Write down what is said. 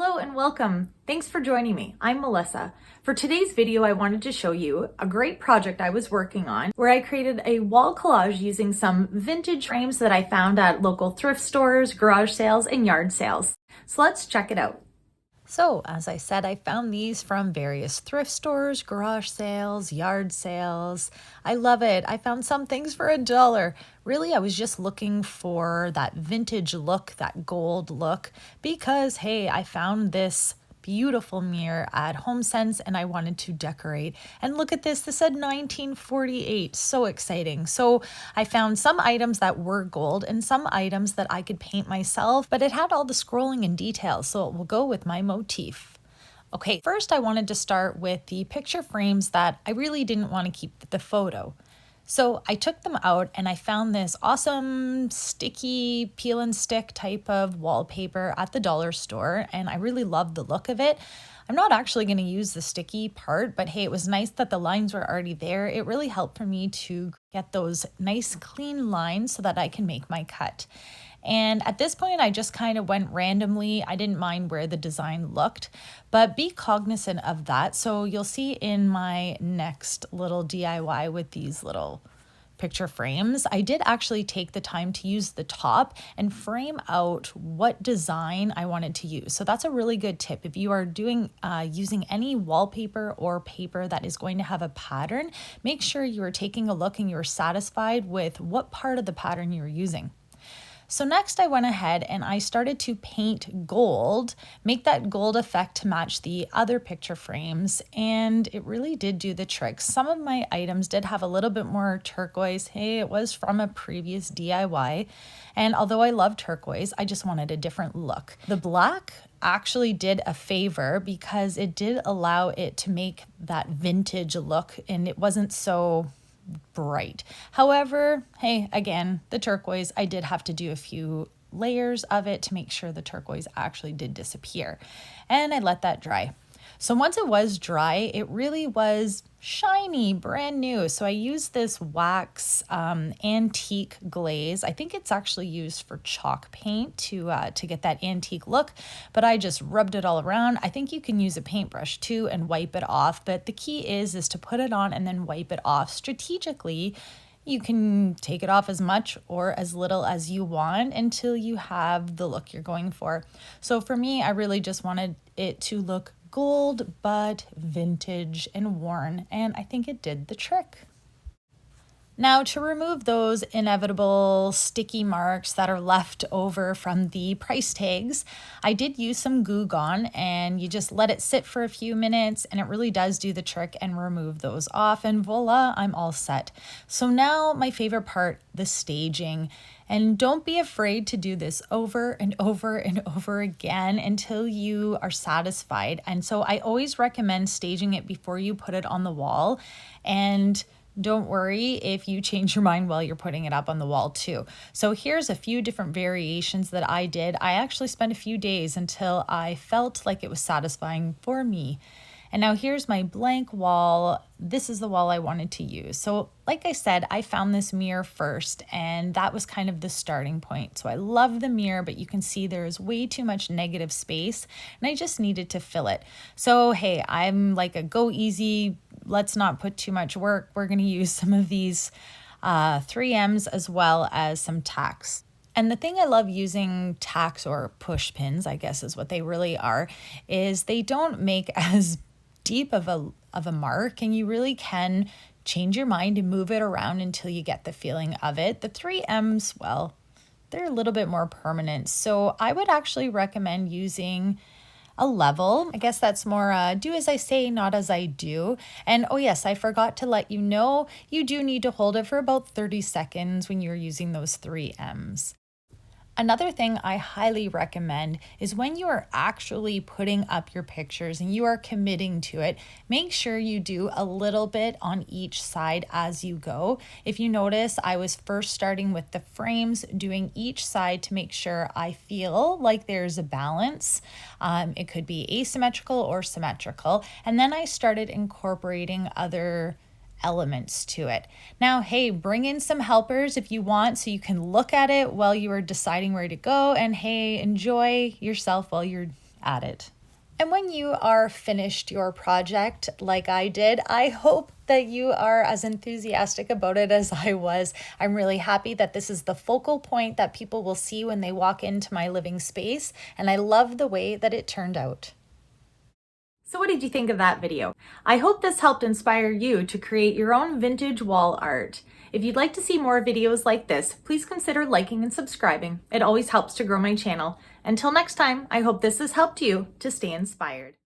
Hello and welcome. Thanks for joining me. I'm Melissa. For today's video, I wanted to show you a great project I was working on where I created a wall collage using some vintage frames that I found at local thrift stores, garage sales, and yard sales. So let's check it out. So, as I said, I found these from various thrift stores, garage sales, yard sales. I love it. I found some things for $1. Really, I was just looking for that vintage look, that gold look, because hey, I found this beautiful mirror at Homesense and I wanted to decorate. And look at this, this said 1948. So exciting. So I found some items that were gold and some items that I could paint myself, but it had all the scrolling and details, so it will go with my motif. Okay, first I wanted to start with the picture frames that I really didn't want to keep the photo. So I took them out and I found this awesome sticky peel and stick type of wallpaper at the dollar store, and I really loved the look of it. I'm not actually going to use the sticky part, but hey, it was nice that the lines were already there. It really helped for me to get those nice clean lines so that I can make my cut. And at this point, I just kind of went randomly. I didn't mind where the design looked, but be cognizant of that. So you'll see in my next little DIY with these little picture frames, I did actually take the time to use the top and frame out what design I wanted to use. So that's a really good tip. If you are doing using any wallpaper or paper that is going to have a pattern, make sure you are taking a look and you're satisfied with what part of the pattern you're using. So next I went ahead and I started to paint gold, make that gold effect to match the other picture frames, and it really did do the trick. Some of my items did have a little bit more turquoise. Hey, it was from a previous DIY, and although I love turquoise, I just wanted a different look. The black actually did a favor because it did allow it to make that vintage look and it wasn't so bright. However, hey, again, the turquoise, I did have to do a few layers of it to make sure the turquoise actually did disappear. And I let that dry. So once it was dry, it really was shiny, brand new. So I used this wax antique glaze. I think it's actually used for chalk paint to get that antique look, but I just rubbed it all around. I think you can use a paintbrush too and wipe it off, but the key is to put it on and then wipe it off strategically. You can take it off as much or as little as you want until you have the look you're going for. So for me, I really just wanted it to look gold but vintage and worn, and I think it did the trick. Now, to remove those inevitable sticky marks that are left over from the price tags, I did use some Goo Gone, and you just let it sit for a few minutes and it really does do the trick and remove those off, and voila, I'm all set. So now my favorite part, the staging. And don't be afraid to do this over and over and over again until you are satisfied. And so I always recommend staging it before you put it on the wall. And don't worry if you change your mind while you're putting it up on the wall too. So here's a few different variations that I did. I actually spent a few days until I felt like it was satisfying for me. And now here's my blank wall. This is the wall I wanted to use. So like I said, I found this mirror first, and that was kind of the starting point. So I love the mirror, but you can see there's way too much negative space and I just needed to fill it. So hey, I'm like a go easy, let's not put too much work. We're gonna use some of these 3Ms as well as some tacks. And the thing I love using tacks or push pins, I guess is what they really are, is they don't make as deep of a mark, and you really can change your mind and move it around until you get the feeling of it. The 3Ms, well, they're a little bit more permanent. So I would actually recommend using a level. I guess that's more do as I say, not as I do. And oh yes, I forgot to let you know, you do need to hold it for about 30 seconds when you're using those 3Ms. Another thing I highly recommend is when you are actually putting up your pictures and you are committing to it, make sure you do a little bit on each side as you go. If you notice, I was first starting with the frames, doing each side to make sure I feel like there's a balance. It could be asymmetrical or symmetrical. And then I started incorporating other elements to it. Now, hey, bring in some helpers if you want so you can look at it while you are deciding where to go, and hey, enjoy yourself while you're added. And when you are finished your project like I did, I hope that you are as enthusiastic about it as I was. I'm really happy that this is the focal point that people will see when they walk into my living space, and I love the way that it turned out. So what did you think of that video? I hope this helped inspire you to create your own vintage wall art. If you'd like to see more videos like this, please consider liking and subscribing. It always helps to grow my channel. Until next time, I hope this has helped you to stay inspired.